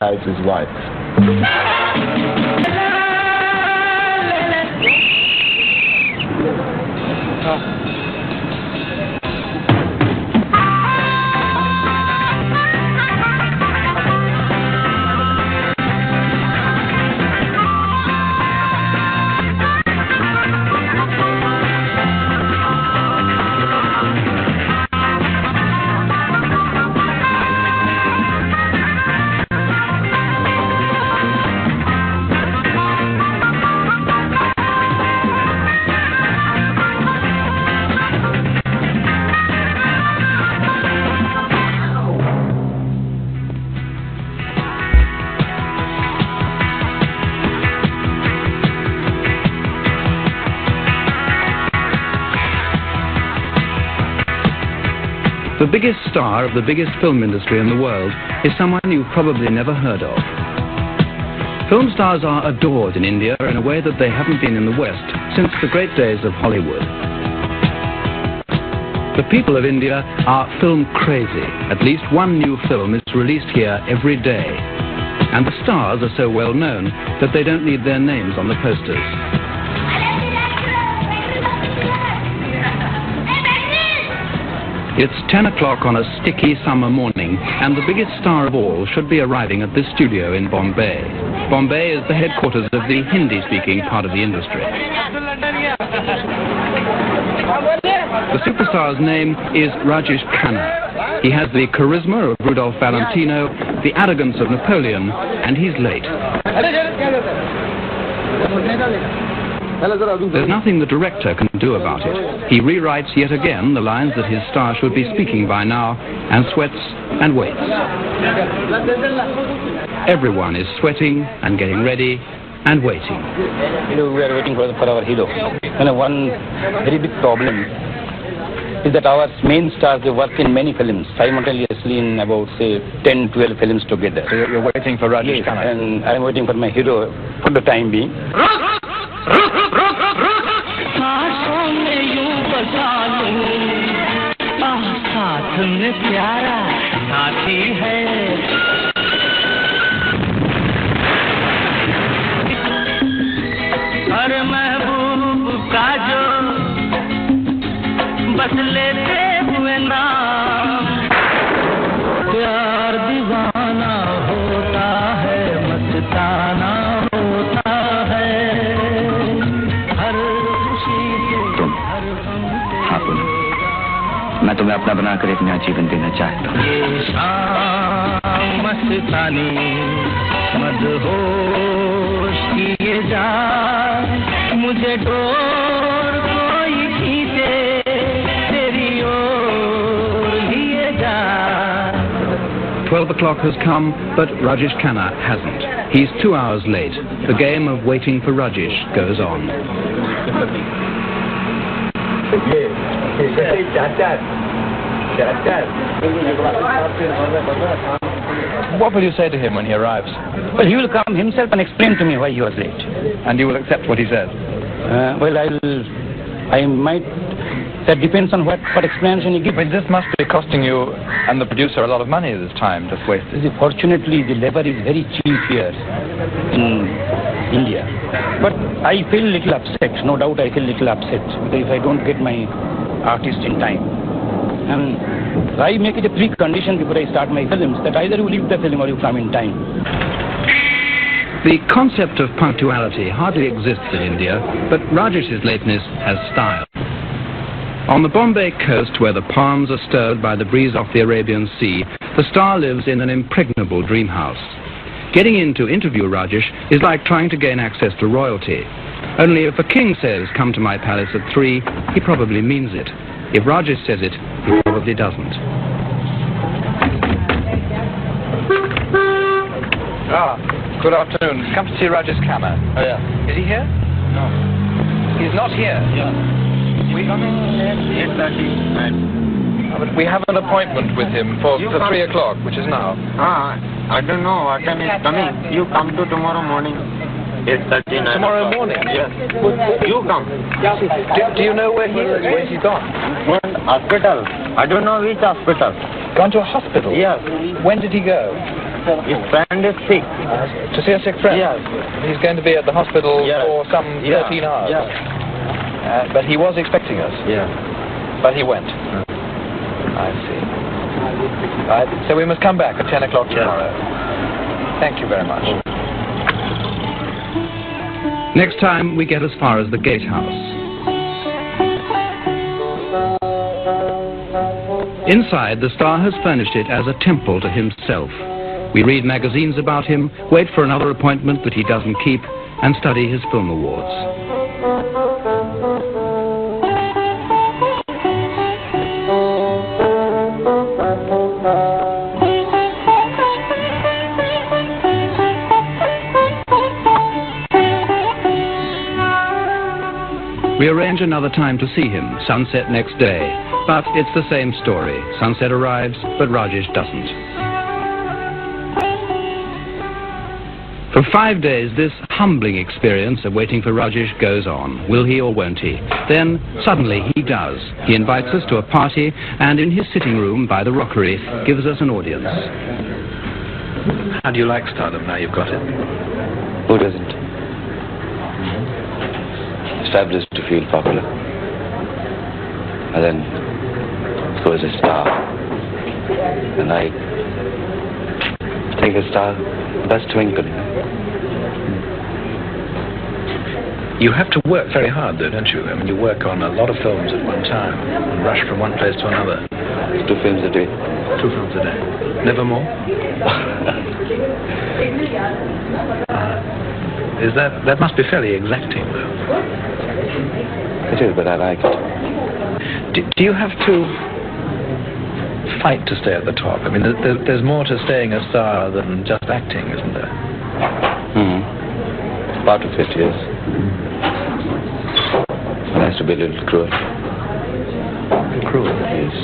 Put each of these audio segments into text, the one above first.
besides his wife. The biggest star of the biggest film industry in the world is someone you've probably never heard of. Film stars are adored in India in a way that they haven't been in the West since the great days of Hollywood. The people of India are film crazy. At least one new film is released here every day. And the stars are so well known that they don't need their names on the posters. It's 10 o'clock on a sticky summer morning, and the biggest star of all should be arriving at this studio in Bombay. Bombay is the headquarters of the Hindi-speaking part of the industry. The superstar's name is Rajesh Khanna. He has the charisma of Rudolph Valentino, the arrogance of Napoleon, and he's late. There's nothing the director can do about it. He rewrites yet again the lines that his star should be speaking by now, and sweats and waits. Everyone is sweating and getting ready and waiting. We are waiting for our hero. And one very big problem is that our main stars, they work in many films, simultaneously in about, say, 10, 12 films together. So you're waiting for Rajesh Khanna? And I'm waiting for my hero for the time being. बस लेते हुए नाम प्यार दीवाना होता है मस्ताना होता है हर खुशी से हर गम से हाँ पुनः मैं तुम्हें अपना बनाकर एक नया जीवन देना चाहता हूँ ये शाम मस्तानी मदहोश किए जा मुझे डोर कोई खींचे 12 o'clock has come, but Rajesh Khanna hasn't. He's 2 hours late. The game of waiting for Rajesh goes on. What will you say to him when he arrives? Well, he will come himself and explain to me why he was late. And you will accept what he says? That depends on what explanation he gives. But this must be costing you and the producer a lot of money this time, just wasted. Fortunately, the labor is very cheap here in India. But I feel a little upset. No doubt I feel a little upset because if I don't get my artist in time. And I make it a precondition before I start my films that either you leave the film or you come in time. The concept of punctuality hardly exists in India, but Rajesh's lateness has style. On the Bombay coast, where the palms are stirred by the breeze off the Arabian Sea, the star lives in an impregnable dream house. Getting in to interview Rajesh is like trying to gain access to royalty. Only if a king says, "Come to my palace at 3, he probably means it. If Rajesh says it, he probably doesn't. Good afternoon. Come to see Rajesh Khanna. Oh, yeah. Is he here? No. He's not here? Yeah. We coming? 8:30. But we have an appointment with him for 3 o'clock, which is now. I don't know what time is coming. You come to tomorrow morning. 8:30. Tomorrow morning? Yes. You come. Do you know where he is? Where's he gone? Hospital. I don't know which hospital. Gone to a hospital? Yes. When did he go? His friend is sick. To see a sick friend? Yes. He's going to be at the hospital Yes. for some 13 hours. Yes. But he was expecting us. Yes. But he went. I see. Right. So we must come back at 10 o'clock tomorrow. Thank you very much. Next time, we get as far as the gatehouse. Inside, the star has furnished it as a temple to himself. We read magazines about him, wait for another appointment that he doesn't keep, and study his film awards. We arrange another time to see him, sunset next day. But it's the same story. Sunset arrives, but Rajesh doesn't. For 5 days, this humbling experience of waiting for Rajesh goes on. Will he or won't he? Then, suddenly, he does. He invites us to a party, and in his sitting room by the rockery, gives us an audience. How do you like stardom now you've got it? Who doesn't? Established to feel popular. And then he was a star. And I think a star does twinkle. You have to work very hard, though, don't you? I mean, you work on a lot of films at one time, and rush from one place to another. 2 films a day. 2 films a day. Never more? That must be fairly exacting, though. It is, but I like it. Do you have to fight to stay at the top? I mean, there's more to staying a star than just acting, isn't there? Mm-hmm. Part of it, yes. One has to be a little cruel. Cruel? Yes.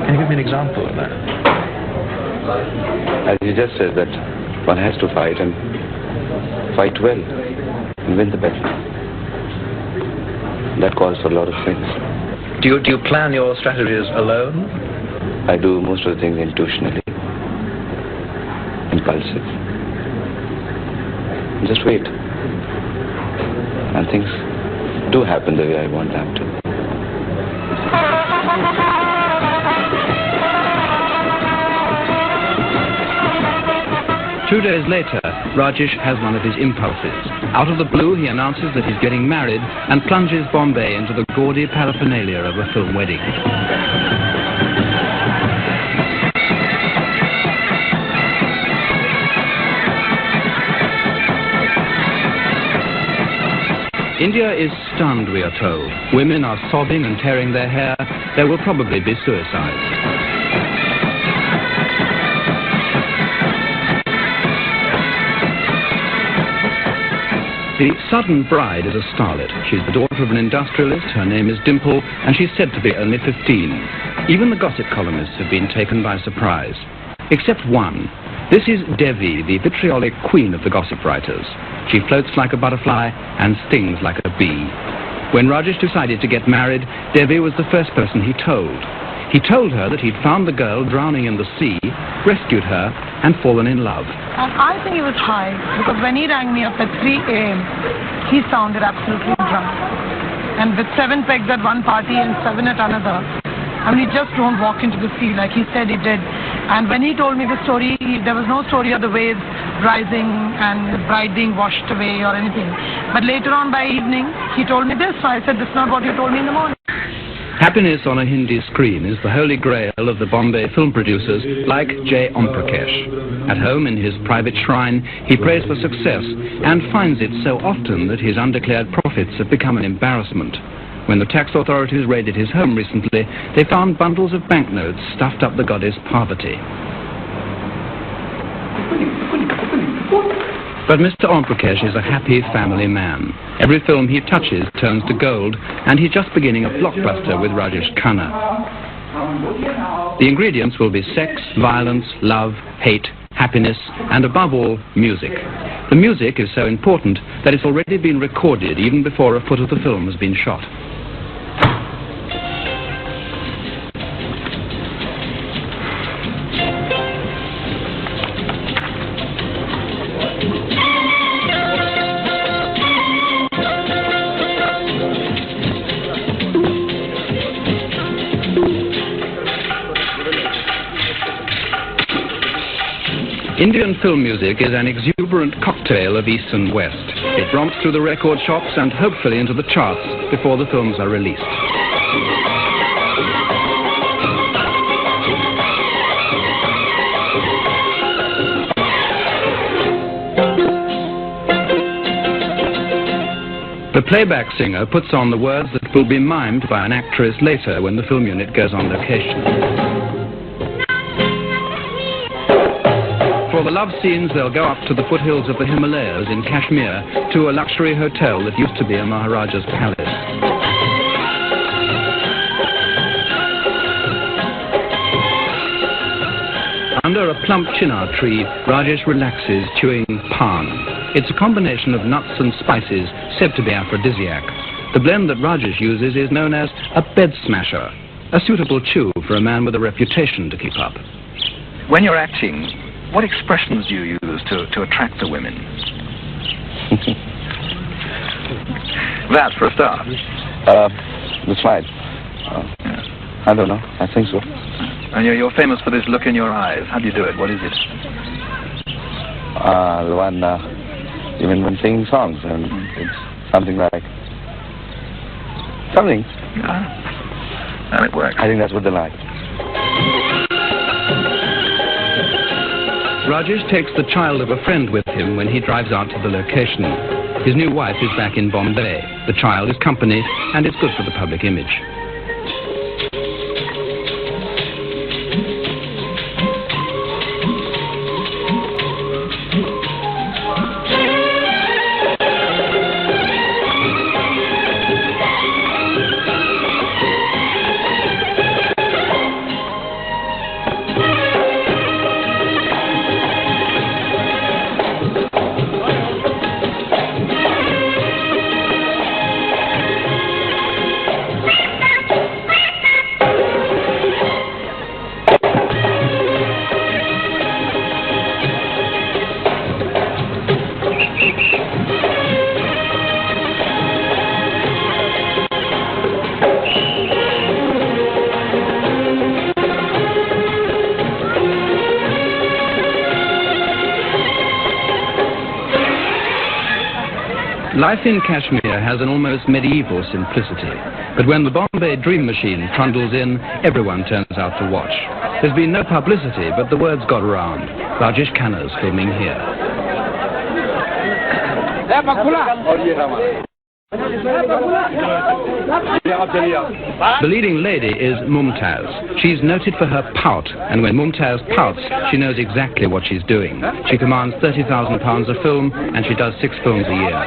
Can you give me an example of that? As you just said, that one has to fight and fight well and win the battle. That calls for a lot of things. Do you plan your strategies alone? I do most of the things intuitionally, impulsive. Just wait. And things do happen the way I want them to. 2 days later, Rajesh has one of his impulses. Out of the blue, he announces that he's getting married and plunges Bombay into the gaudy paraphernalia of a film wedding. India is stunned, we are told. Women are sobbing and tearing their hair. There will probably be suicides. The sudden bride is a starlet. She's the daughter of an industrialist, her name is Dimple, and she's said to be only 15. Even the gossip columnists have been taken by surprise. Except one. This is Devi, the vitriolic queen of the gossip writers. She floats like a butterfly and stings like a bee. When Rajesh decided to get married, Devi was the first person he told. He told her that he'd found the girl drowning in the sea, rescued her, and fallen in love. And I think he was high, because when he rang me up at 3 a.m., he sounded absolutely drunk. And with 7 pegs at one party and 7 at another, I mean, you just don't walk into the sea like he said he did. And when he told me the story, there was no story of the waves rising and the bride being washed away or anything. But later on by evening, he told me this, so I said, this is not what you told me in the morning. Happiness on a Hindi screen is the holy grail of the Bombay film producers like J. Om Prakash. At home in his private shrine, he prays for success and finds it so often that his undeclared profits have become an embarrassment. When the tax authorities raided his home recently, they found bundles of banknotes stuffed up the goddess Parvati. But Mr. Om Prakash is a happy family man. Every film he touches turns to gold, and he's just beginning a blockbuster with Rajesh Khanna. The ingredients will be sex, violence, love, hate, happiness, and above all, music. The music is so important that it's already been recorded even before a foot of the film has been shot. Indian film music is an exuberant cocktail of East and West. It romps through the record shops and hopefully into the charts before the films are released. The playback singer puts on the words that will be mimed by an actress later when the film unit goes on location. For the love scenes, they'll go up to the foothills of the Himalayas in Kashmir to a luxury hotel that used to be a Maharaja's palace. Under a plump chinar tree, Rajesh relaxes, chewing pan. It's a combination of nuts and spices said to be aphrodisiac. The blend that Rajesh uses is known as a bed smasher, a suitable chew for a man with a reputation to keep up. When you're acting, what expressions do you use to attract the women? That, for a start. The slide. I don't know. I think so. And you're famous for this look in your eyes. How do you do it? What is it? The one, even when singing songs, and it's something like... Something. Yeah. And it works. I think that's what they like. Rajesh takes the child of a friend with him when he drives out to the location. His new wife is back in Bombay. The child is company, and it's good for the public image. Life in Kashmir has an almost medieval simplicity, but when the Bombay Dream Machine trundles in, everyone turns out to watch. There's been no publicity, but the word's got around. Rajesh Khanna's filming here. The leading lady is Mumtaz. She's noted for her pout, and when Mumtaz pouts, she knows exactly what she's doing. She commands £30,000 a film, and she does 6 films a year.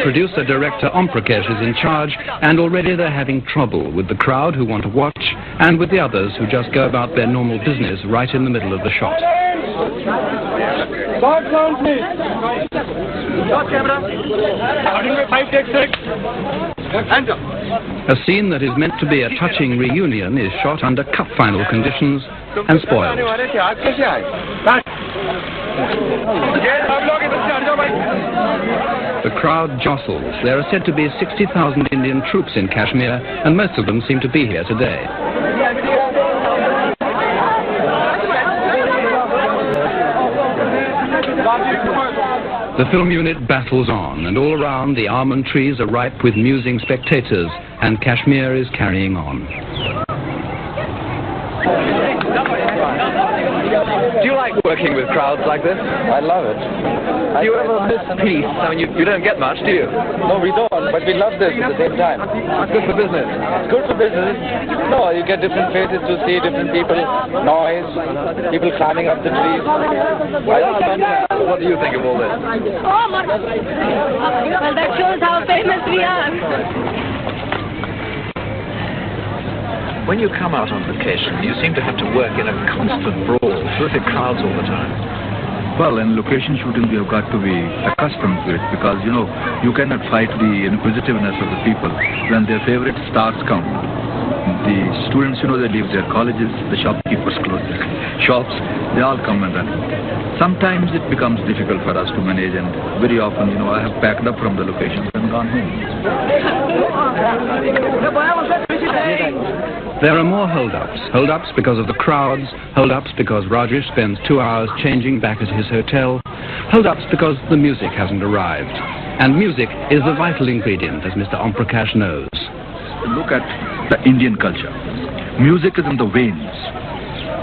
Producer-director Om Prakash is in charge, and already they're having trouble with the crowd who want to watch, and with the others who just go about their normal business right in the middle of the shot. A scene that is meant to be a touching reunion is shot under cup final conditions and spoiled. The crowd jostles. There are said to be 60,000 Indian troops in Kashmir, and most of them seem to be here today. The film unit battles on, and all around the almond trees are ripe with musing spectators, and Kashmir is carrying on. Do you like working with crowds like this? I love it. Do you ever miss peace? I mean, you don't get much, do you? No, we don't, but we love this at the same time. It's good for business. It's good for business. No, you get different faces to see, different people, noise, people climbing up the trees. What do you think of all this? Well, that shows how famous we are. When you come out on vacation, you seem to have to work in a constant brawl, terrific crowds all the time. Well, in location shooting, you have got to be accustomed to it because, you know, you cannot fight the inquisitiveness of the people. When their favorite stars come, the students, you know, they leave their colleges, the shopkeepers close their shops, they all come and run. Sometimes it becomes difficult for us to manage, and very often, you know, I have packed up from the locations and gone home. There are more hold-ups. Hold-ups because of the crowds. Hold-ups because Rajesh spends 2 hours changing back at his hotel. Hold-ups because the music hasn't arrived. And music is the vital ingredient, as Mr. Om Prakash knows. Look at the Indian culture. Music is in the veins.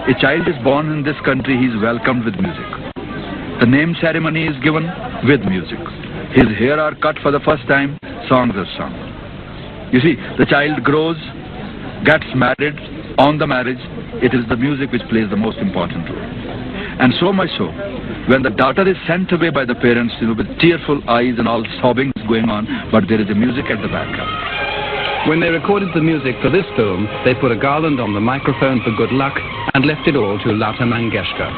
A child is born in this country, he is welcomed with music. The name ceremony is given with music. His hair are cut for the first time, songs are sung. You see, the child grows, gets married. On the marriage, it is the music which plays the most important role. And so much so, when the daughter is sent away by the parents, with tearful eyes and all sobbing going on, but there is a music at the background. When they recorded the music for this film, they put a garland on the microphone for good luck and left it all to Lata Mangeshkar.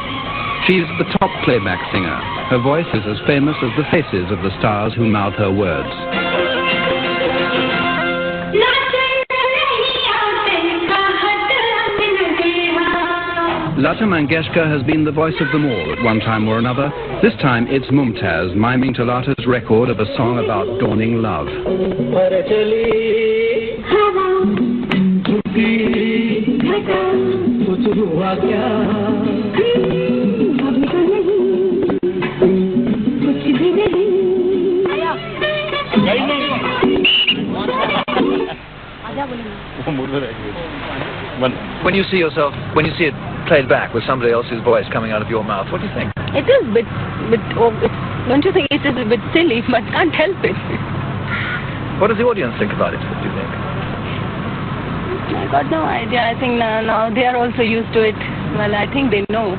She's the top playback singer. Her voice is as famous as the faces of the stars who mouth her words. Lata Mangeshkar has been the voice of them all at one time or another. This time it's Mumtaz miming to Lata's record of a song about dawning love. When you see it played back with somebody else's voice coming out of your mouth, what do you think? It is don't you think it is a bit silly, but can't help it. What does the audience think about it, do you think? I got no idea. I think now they are also used to it. Well, I think they know.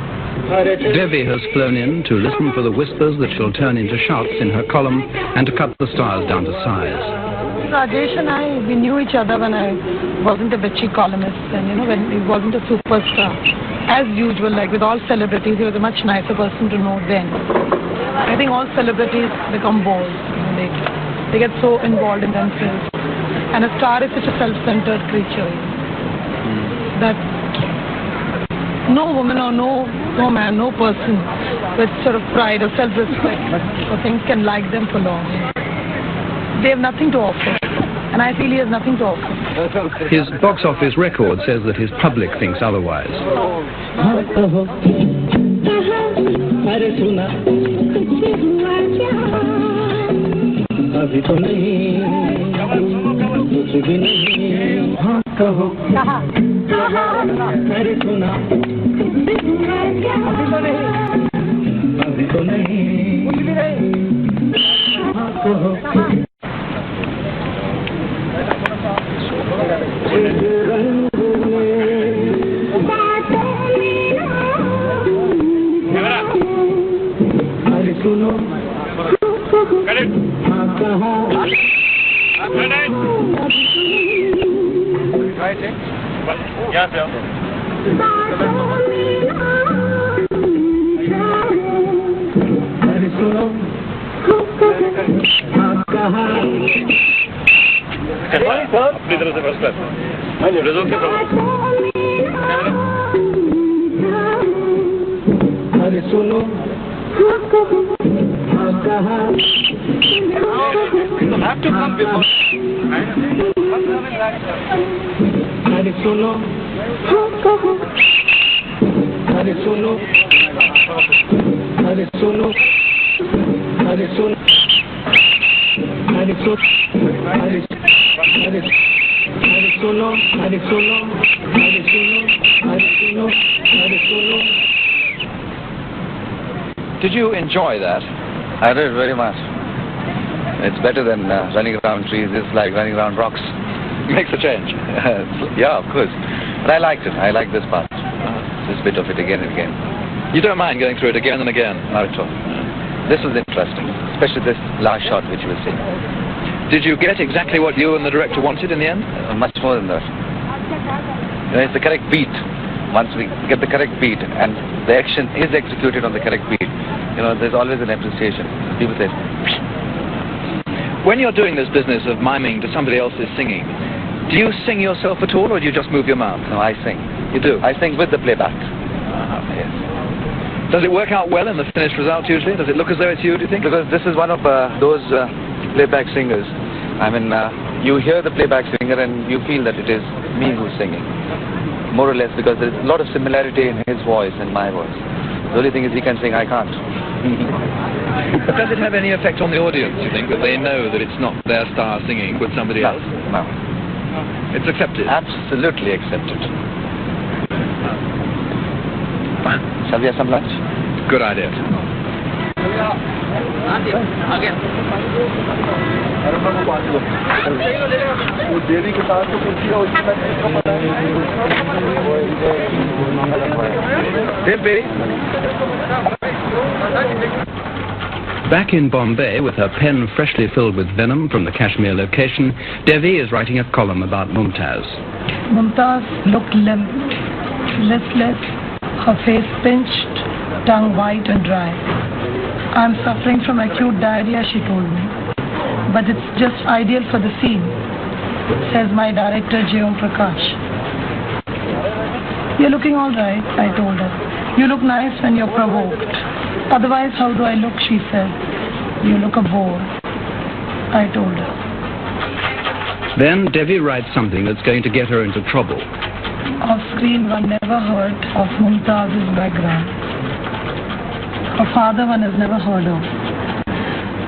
Devi has flown in to listen for the whispers that she'll turn into shouts in her column and to cut the stars down to size. Rajesh and we knew each other when I wasn't a bitchy columnist and, when he wasn't a superstar. As usual, like with all celebrities, he was a much nicer person to know then. I think all celebrities become bored. They get so involved in themselves. And a star is such a self-centered creature that no woman or no man, no person with sort of pride or self-respect or things can like them for long. They have nothing to offer. And I feel he has nothing to offer. His box office record says that his public thinks otherwise. Have to come before. Did you enjoy that? I did very much. It's better than running around trees. It's like running around rocks. Makes a change. Yeah, of course. But I liked it. I like this part. This bit of it again and again. You don't mind going through it again and again? Not at all. This was interesting, especially this last shot which you will see. Did you get exactly what you and the director wanted in the end? Much more than that. It's the correct beat. Once we get the correct beat and the action is executed on the correct beat, there's always an appreciation. People say, when you're doing this business of miming to somebody else's singing, do you sing yourself at all, or do you just move your mouth? No, I sing. You do? I sing with the playback. Yes. Does it work out well in the finished result usually? Does it look as though it's you, do you think? Because this is one of those playback singers. I mean, you hear the playback singer and you feel that it is me who's singing, more or less, because there's a lot of similarity in his voice and my voice. The only thing is he can sing, I can't. But does it have any effect on the audience, you think, that they know that it's not their star singing but somebody else? No. It's accepted? Absolutely accepted. Fine. Shall we have some lunch? Good idea. Back in Bombay, with her pen freshly filled with venom from the Kashmir location, Devi is writing a column about Mumtaz. Mumtaz looked limp, listless, her face pinched, tongue white and dry. I'm suffering from acute diarrhea, she told me. But it's just ideal for the scene, says my director, J.O. Prakash. You're looking all right, I told her. You look nice when you're provoked. Otherwise, how do I look, she said. You look a bore, I told her. Then Devi writes something that's going to get her into trouble. Off screen, one never heard of Mumtaz's background. Her father one has never heard of.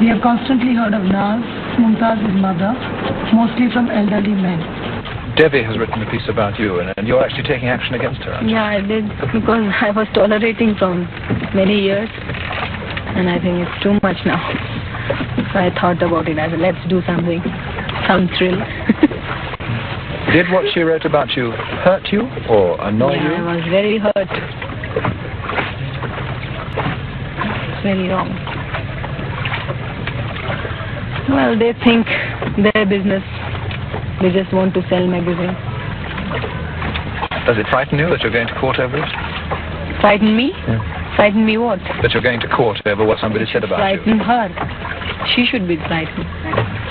We have constantly heard of Naz, Mumtaz's mother, mostly from elderly men. Devi has written a piece about you, and you're actually taking action against her, aren't you? Yeah, I did, because I was tolerating from many years, and I think it's too much now. So I thought about it. I said, let's do something, some thrill. Did what she wrote about you hurt you or annoy you? I was very hurt. It's very wrong. Well, they think their business. They just want to sell magazines. Does it frighten you that you're going to court over it? Frighten me? Yeah. Frighten me what? That you're going to court over what somebody said about you? Frighten her. She should be frightened,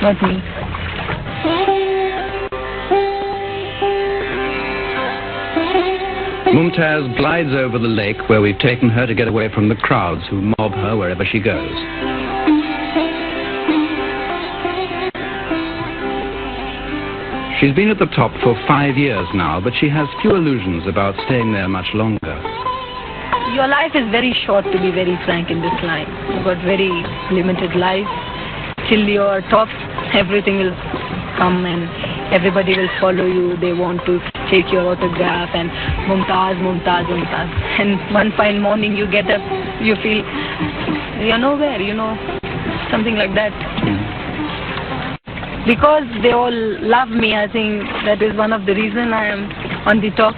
not me. Mumtaz glides over the lake where we've taken her to get away from the crowds who mob her wherever she goes. She's been at the top for 5 years now, but she has few illusions about staying there much longer. Your life is very short, to be very frank, in this line. You've got very limited life. Till you're top, everything will come and everybody will follow you. They want to take your autograph and Mumtaz, Mumtaz, Mumtaz. And one fine morning you get up, you feel you're nowhere, you know, something like that. Because they all love me, I think that is one of the reasons I am on the top.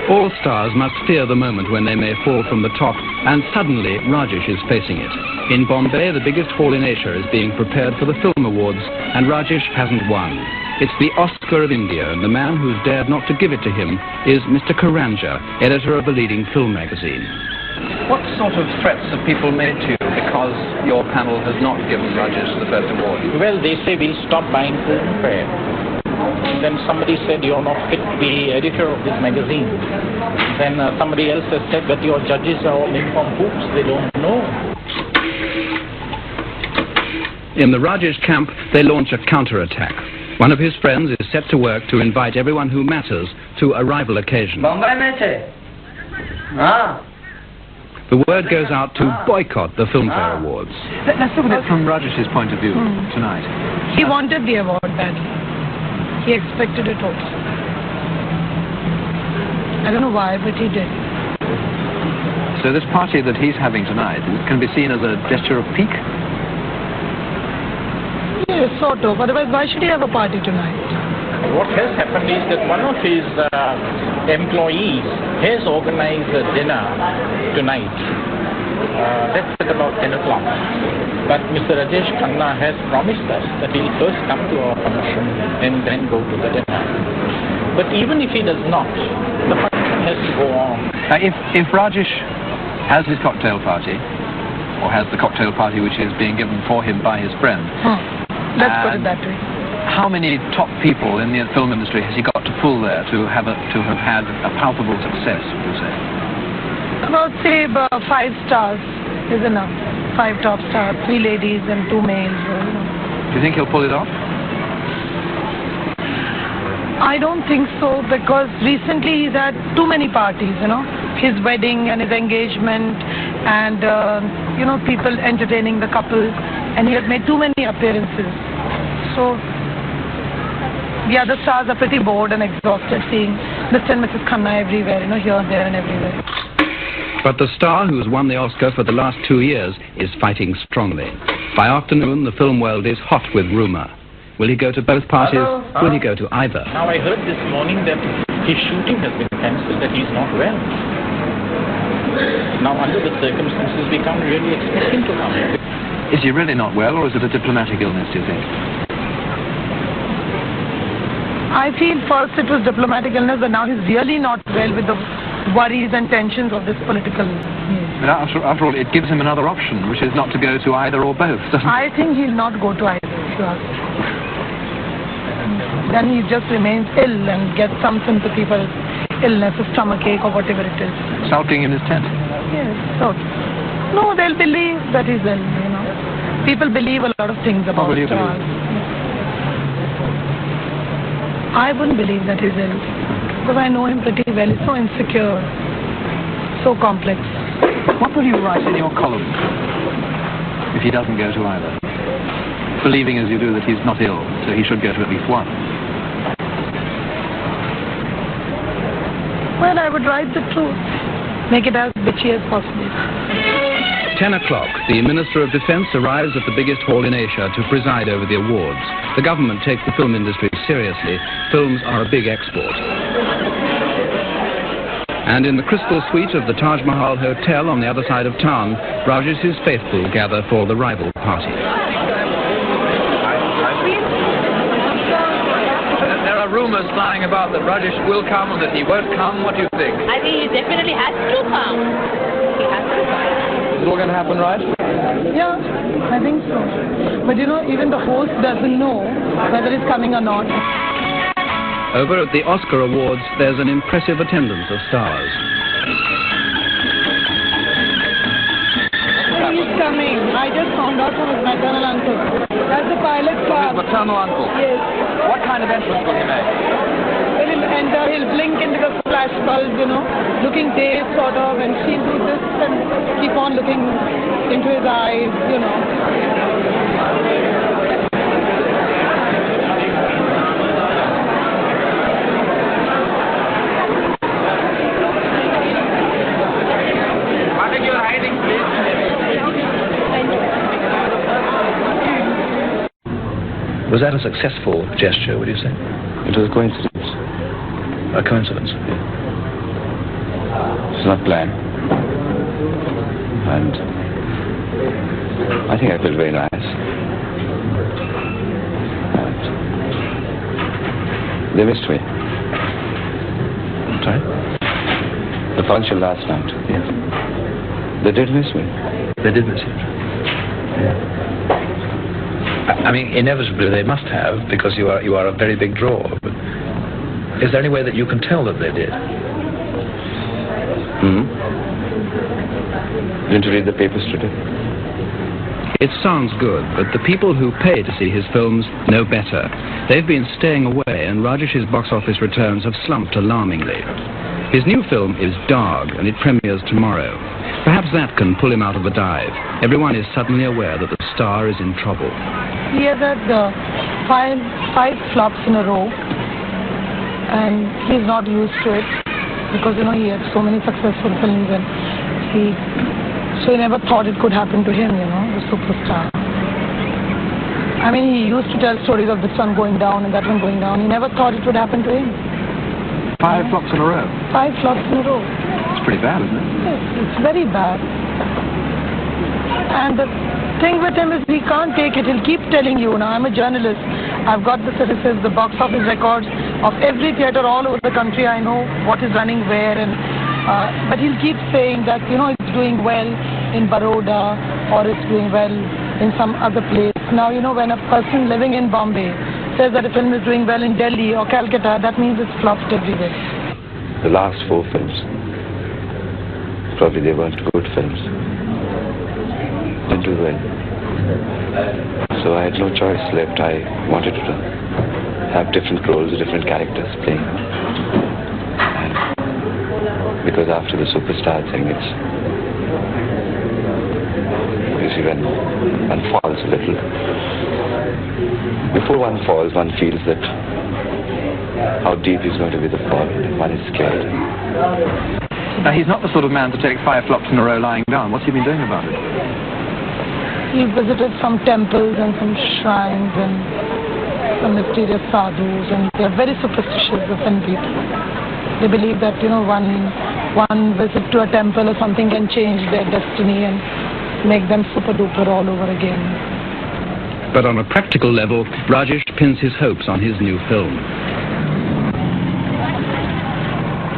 All stars must fear the moment when they may fall from the top, and suddenly Rajesh is facing it. In Bombay, the biggest hall in Asia is being prepared for the Film Awards, and Rajesh hasn't won. It's the Oscar of India, and the man who's dared not to give it to him is Mr. Karanja, editor of a leading film magazine. What sort of threats have people made to you because your panel has not given Rajesh the first award? Well, they say we'll stop buying filmfare. Then somebody said you're not fit to be editor of this magazine. Then somebody else has said that your judges are all in from hoops, they don't know. In the Rajesh camp, they launch a counterattack. One of his friends is set to work to invite everyone who matters to a rival occasion. Bombay The word goes out to boycott the Filmfare Awards. Let's look at it from Rajesh's point of view tonight. He wanted the award badly. He expected it also. I don't know why, but he did. So this party that he's having tonight can be seen as a gesture of pique? Yes, sort of. Otherwise, why should he have a party tonight? What has happened is that one of his employees has organized a dinner tonight. That's at about 10 o'clock. But Mr. Rajesh Khanna has promised us that he'll first come to our function and then go to the dinner. But even if he does not, the function has to go on. If Rajesh has his cocktail party, or has the cocktail party which is being given for him by his friend, let's put it that way. how many top people in the film industry has he got to pull there to have had a palpable success, would you say? About, say, 5 stars is enough. 5 top stars, 3 ladies and 2 males. Do you think he'll pull it off? I don't think so, because recently he's had too many parties, you know, his wedding and his engagement and, you know, people entertaining the couple, and he has made too many appearances. So the other stars are pretty bored and exhausted seeing Mr. and Mrs. Khanna everywhere, you know, here, there and everywhere. But the star who's won the Oscar for the last 2 years is fighting strongly. By afternoon, the film world is hot with rumour. Will he go to both parties? Will he go to either? Now I heard this morning that his shooting has been cancelled, that he's not well. Now under the circumstances we can't really expect him to come. Is he really not well, or is it a diplomatic illness, do you think? I feel first it was diplomatic illness, but now he's really not well with the worries and tensions of this political news. But after all, it gives him another option, which is not to go to either or both, doesn't it? I think he'll not go to either, if you ask me. Then he just remains ill and gets some sympathy for his illness, a stomachache or whatever it is. Sulking in his tent? Yes, so. No, they'll believe that he's ill, you know. People believe a lot of things about stars. I wouldn't believe that he's ill, because I know him pretty well. He's so insecure, so complex. What will you write in your column if he doesn't go to either? Believing as you do that he's not ill, so he should go to at least one. Well, I would write the truth. Make it as bitchy as possible. 10 o'clock, the Minister of Defence arrives at the biggest hall in Asia to preside over the awards. The government takes the film industry seriously. Films are a big export. And in the crystal suite of the Taj Mahal Hotel on the other side of town, Rajesh's faithful gather for the rival party. There are rumours flying about that Rajesh will come and that he won't come. What do you think? I think he definitely has to come. He has to come. Is it all going to happen, right? Yeah, I think so. But you know, even the host doesn't know whether he's coming or not. Over at the Oscar Awards, there's an impressive attendance of stars. He's coming. I just found out from his maternal uncle. That's the pilot class. His maternal uncle? Yes. What kind of entrance will he make? Well, he'll enter, he'll blink into the flash bulbs, you know, looking dazed sort of, and she'll do this and keep on looking into his eyes, you know. Was that a successful gesture, would you say? It was a coincidence. A coincidence? It's not planned. And I think I felt very nice. And they missed me. Sorry? The function last night. Yes. They did miss me. They did miss you. Yeah. I mean, inevitably they must have, because you are a very big draw. But is there any way that you can tell that they did? Didn't you read the papers today? It sounds good, but the people who pay to see his films know better. They've been staying away, and Rajesh's box office returns have slumped alarmingly. His new film is Dog, and it premieres tomorrow. Perhaps that can pull him out of the dive. Everyone is suddenly aware that the star is in trouble. He has had five flops in a row, and he's not used to it, because, you know, he had so many successful films, and so he never thought it could happen to him, you know, the superstar. I mean, he used to tell stories of this one going down and that one going down. He never thought it would happen to him. 5 flops in a row? 5 flops in a row. It's pretty bad, isn't it? Yes, it's very bad. And the thing with him is he can't take it. He'll keep telling you, now I'm a journalist. I've got the statistics, the box office records of every theatre all over the country. I know what is running where, and but he'll keep saying that, you know, it's doing well in Baroda or it's doing well in some other place. Now, you know, when a person living in Bombay says that a film is doing well in Delhi or Calcutta, that means it's flopped everywhere. The last 4 films, probably they weren't good films. Didn't do well. So So I had no choice left. I wanted to have different roles, different characters playing. And because after the superstar thing, it's usually when one falls a little. Before one falls, one feels that how deep is going to be the fall, and one is scared. Now, he's not the sort of man to take 5 flops in a row lying down. What's he been doing about it? He visited some temples and some shrines and some mysterious sadhus, and they are very superstitious, the Fen people. They believe that, one visit to a temple or something can change their destiny and make them super duper all over again. But on a practical level, Rajesh pins his hopes on his new film.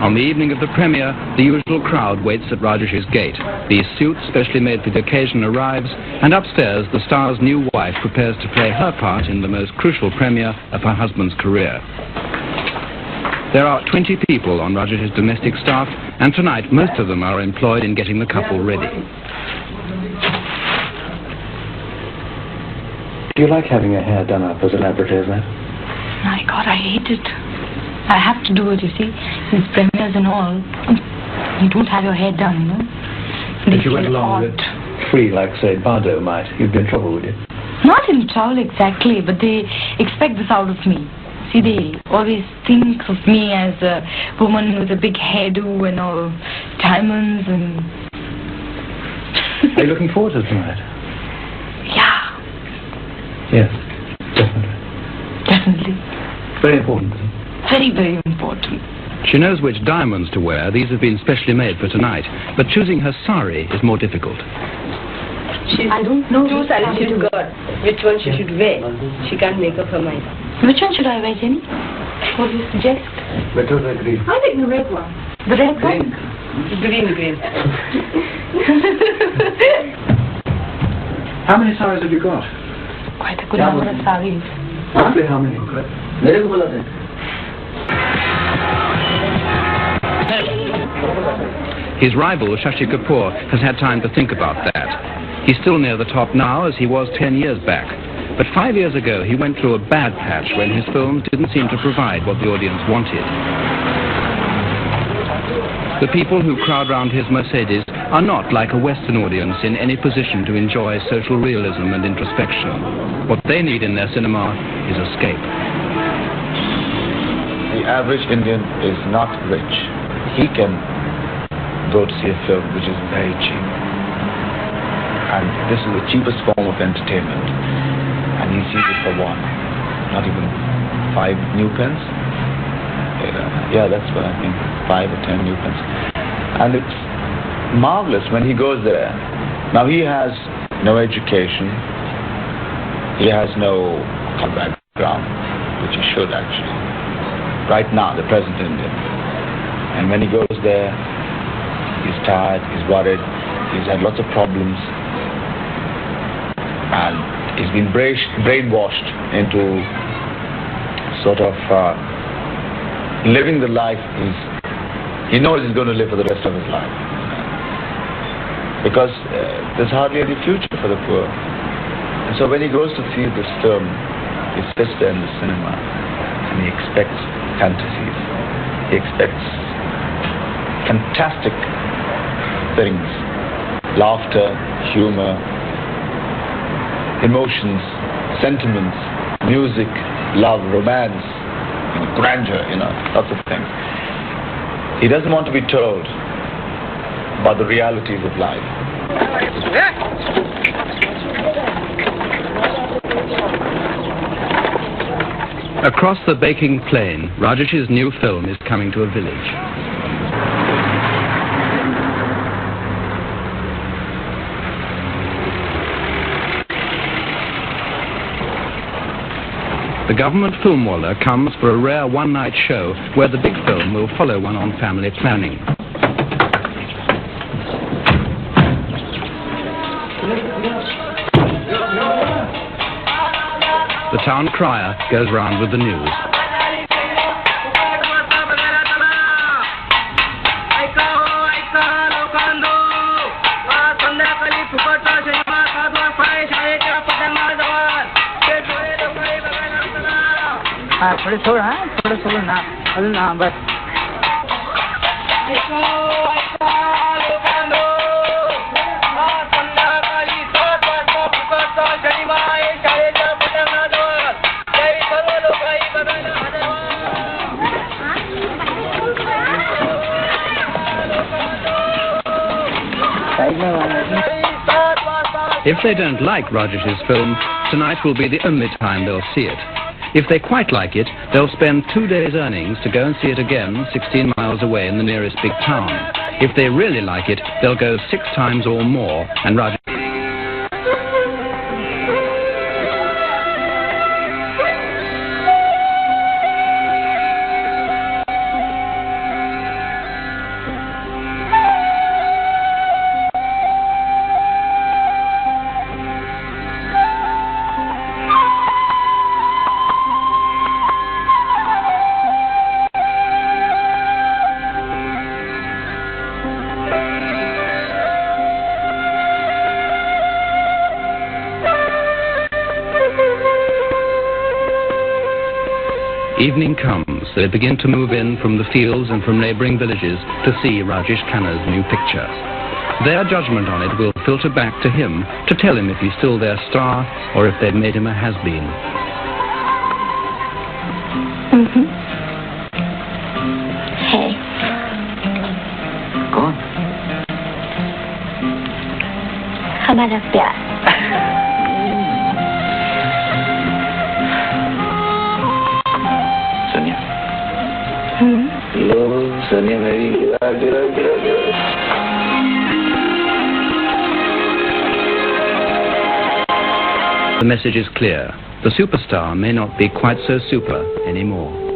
On the evening of the premiere, the usual crowd waits at Rajesh's gate. The suit, specially made for the occasion, arrives, and upstairs the star's new wife prepares to play her part in the most crucial premiere of her husband's career. There are 20 people on Rajesh's domestic staff, and tonight most of them are employed in getting the couple ready. Do you like having your hair done up as elaborately as that? My God, I hate it. I have to do it, you see. These premieres and all, you don't have your hair done, If you went along with it free, like, say, Bardo might, you'd be in trouble, would you? Not in trouble exactly, but they expect this out of me. See, they always think of me as a woman with a big hairdo and all diamonds and... Are you looking forward to tonight? Yeah. Yes, definitely. Definitely. Very important. Very, very important. She knows which diamonds to wear. These have been specially made for tonight. But choosing her sari is more difficult. I don't know. 2 saris she's got. Which one she should wear? She can't make up her mind. Which one should I wear, Jenny? What do you suggest? Better the green. I think the red one. The red one? Green. How many saris have you got? Quite a good number of saris. Roughly how many? His rival, Shashi Kapoor, has had time to think about that. He's still near the top now, as he was 10 years back. But 5 years ago, he went through a bad patch when his films didn't seem to provide what the audience wanted. The people who crowd round his Mercedes are not like a Western audience in any position to enjoy social realism and introspection. What they need in their cinema is escape. The average Indian is not rich. He can go to see a film which is very cheap. And this is the cheapest form of entertainment. And he sees it for one, not even 5 new pence. Yeah, that's what I think, 5 or 10 new pence. And it's marvelous when he goes there. Now he has no education, he has no background, which he should actually. Right now, the present Indian. And when he goes there, he's tired, he's worried, he's had lots of problems, and he's been brainwashed into sort of living the life he knows he's going to live for the rest of his life. Because there's hardly any future for the poor. And so when he goes to see this film, he sits there in the cinema and he expects fantasies. He expects fantastic things. Laughter, humor, emotions, sentiments, music, love, romance, grandeur, lots of things. He doesn't want to be told about the realities of life. Across the baking plain, Rajesh's new film is coming to a village. The government film walla comes for a rare one-night show where the big film will follow one on family planning. The town crier goes round with the news. If they don't like Rajesh's film, tonight will be the only time they'll see it. If they quite like it, they'll spend 2 days' earnings to go and see it again 16 miles away in the nearest big town. If they really like it, they'll go 6 times or more, and Rajesh... Evening comes, they begin to move in from the fields and from neighbouring villages to see Rajesh Khanna's new picture. Their judgment on it will filter back to him to tell him if he's still their star or if they've made him a has-been. Hey. कौन? हमारा प्यार. Sonia, maybe. The message is clear. The superstar may not be quite so super anymore.